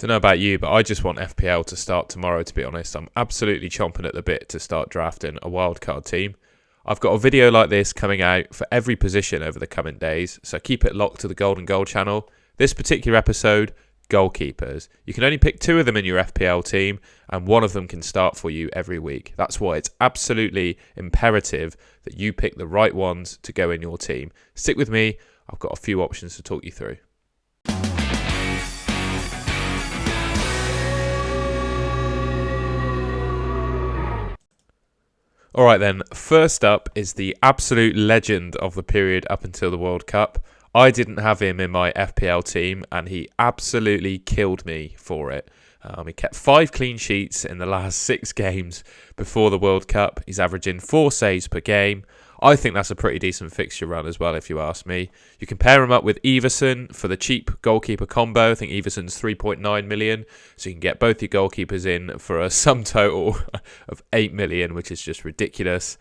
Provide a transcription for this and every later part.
Don't know about you, but I just want FPL to start tomorrow, to be honest. I'm absolutely chomping at the bit to start drafting a wildcard team. I've got a video like this coming out for every position over the coming days, so keep it locked to the Golden Goal channel. This particular episode, goalkeepers. You can only pick 2 of them in your FPL team, and 1 of them can start for you every week. That's why it's absolutely imperative that you pick the right ones to go in your team. Stick with me, I've got a few options to talk you through. Alright then, first up is the absolute legend of the period up until the World Cup. I didn't have him in my FPL team and he absolutely killed me for it. He kept 5 clean sheets in the last 6 games before the World Cup. He's averaging 4 saves per game. I think that's a pretty decent fixture run as well, if you ask me. You can pair him up with Everson for the cheap goalkeeper combo. I think Everson's 3.9 million, so you can get both your goalkeepers in for a sum total of 8 million, which is just ridiculous.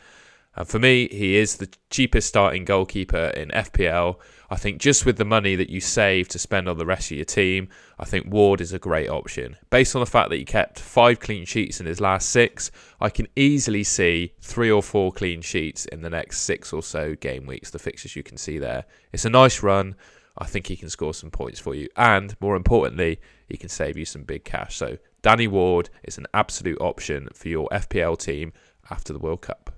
And for me, he is the cheapest starting goalkeeper in FPL. I think just with the money that you save to spend on the rest of your team, I think Ward is a great option. Based on the fact that he kept 5 clean sheets in his last 6, I can easily see 3 or 4 clean sheets in the next 6 or so game weeks, the fixtures you can see there. It's a nice run. I think he can score some points for you. And more importantly, he can save you some big cash. So Danny Ward is an absolute option for your FPL team after the World Cup.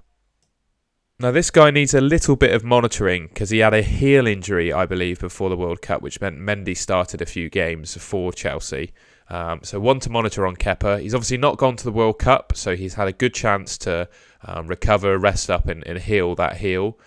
Now, this guy needs a little bit of monitoring because he had a heel injury, I believe, before the World Cup, which meant Mendy started a few games for Chelsea. So one to monitor on Kepa. He's obviously not gone to the World Cup, so he's had a good chance to recover, rest up and heal that heel.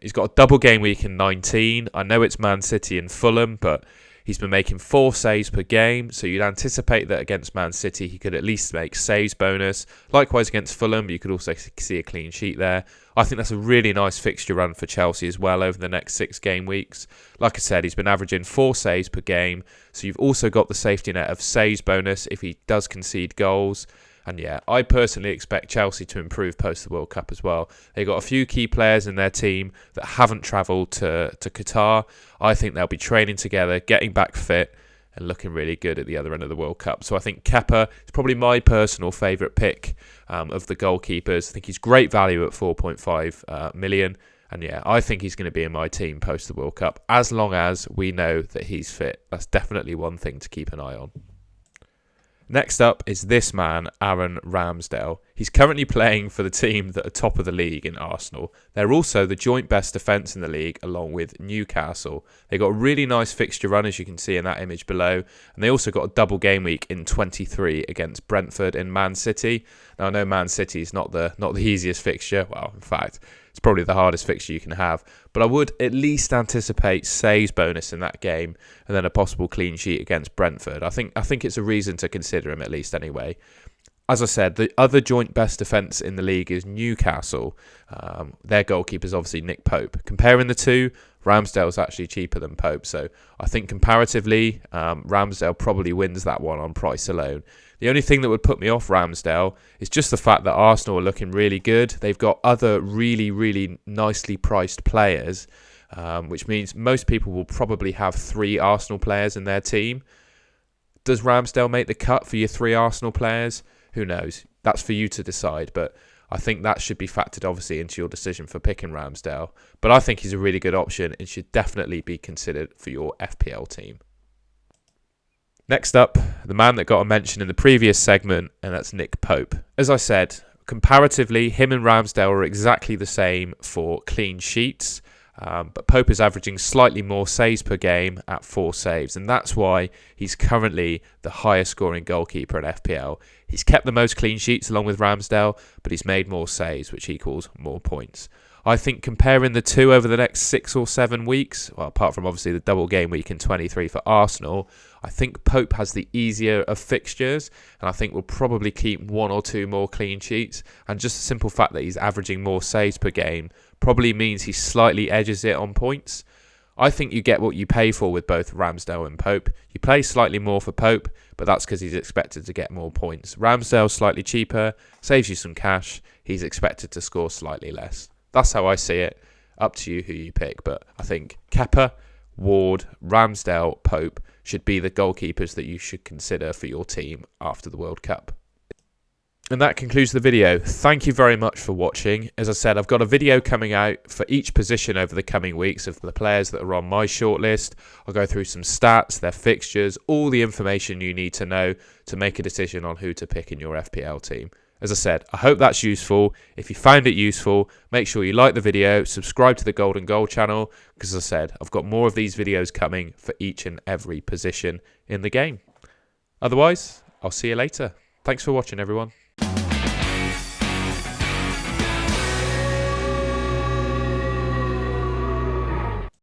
He's got a double game week in 19. I know it's Man City and Fulham, but he's been making 4 saves per game, so you'd anticipate that against Man City he could at least make saves bonus. Likewise against Fulham, you could also see a clean sheet there. I think that's a really nice fixture run for Chelsea as well over the next 6 game weeks. Like I said, he's been averaging 4 saves per game, so you've also got the safety net of saves bonus if he does concede goals. And yeah, I personally expect Chelsea to improve post the World Cup as well. They've got a few key players in their team that haven't travelled to Qatar. I think they'll be training together, getting back fit and looking really good at the other end of the World Cup. So I think Kepa is probably my personal favourite pick of the goalkeepers. I think he's great value at 4.5 million. And yeah, I think he's going to be in my team post the World Cup as long as we know that he's fit. That's definitely one thing to keep an eye on. Next up is this man, Aaron Ramsdale. He's currently playing for the team that are top of the league in Arsenal. They're also the joint best defence in the league along with Newcastle. They got a really nice fixture run, as you can see in that image below. And they also got a double game week in 23 against Brentford and Man City. Now I know Man City is not the easiest fixture. Well, in fact, it's probably the hardest fixture you can have. But I would at least anticipate saves bonus in that game and then a possible clean sheet against Brentford. I think it's a reason to consider him at least anyway. As I said, the other joint best defence in the league is Newcastle. Their goalkeeper is obviously Nick Pope. Comparing the two, Ramsdale's actually cheaper than Pope. So I think comparatively, Ramsdale probably wins that one on price alone. The only thing that would put me off Ramsdale is just the fact that Arsenal are looking really good. They've got other really, really nicely priced players, which means most people will probably have 3 Arsenal players in their team. Does Ramsdale make the cut for your 3 Arsenal players? Who knows? That's for you to decide, but I think that should be factored obviously into your decision for picking Ramsdale. But I think he's a really good option and should definitely be considered for your FPL team. Next up, the man that got a mention in the previous segment, and that's Nick Pope. As I said, comparatively, him and Ramsdale are exactly the same for clean sheets. But Pope is averaging slightly more saves per game at 4 saves, and that's why he's currently the highest scoring goalkeeper in FPL. He's kept the most clean sheets along with Ramsdale, but he's made more saves, which equals more points. I think comparing the two over the next 6 or 7 weeks, well, apart from obviously the double game week in 23 for Arsenal, I think Pope has the easier of fixtures, and I think we'll probably keep 1 or 2 more clean sheets. And just the simple fact that he's averaging more saves per game probably means he slightly edges it on points. I think you get what you pay for with both Ramsdale and Pope. You pay slightly more for Pope, but that's because he's expected to get more points. Ramsdale's slightly cheaper, saves you some cash. He's expected to score slightly less. That's how I see it. Up to you who you pick, but I think Kepa, Ward, Ramsdale, Pope should be the goalkeepers that you should consider for your team after the World Cup. And that concludes the video. Thank you very much for watching. As I said, I've got a video coming out for each position over the coming weeks of the players that are on my shortlist. I'll go through some stats, their fixtures, all the information you need to know to make a decision on who to pick in your FPL team. As I said, I hope that's useful. If you found it useful, make sure you like the video, subscribe to the Golden Goal channel, because as I said, I've got more of these videos coming for each and every position in the game. Otherwise, I'll see you later. Thanks for watching, everyone.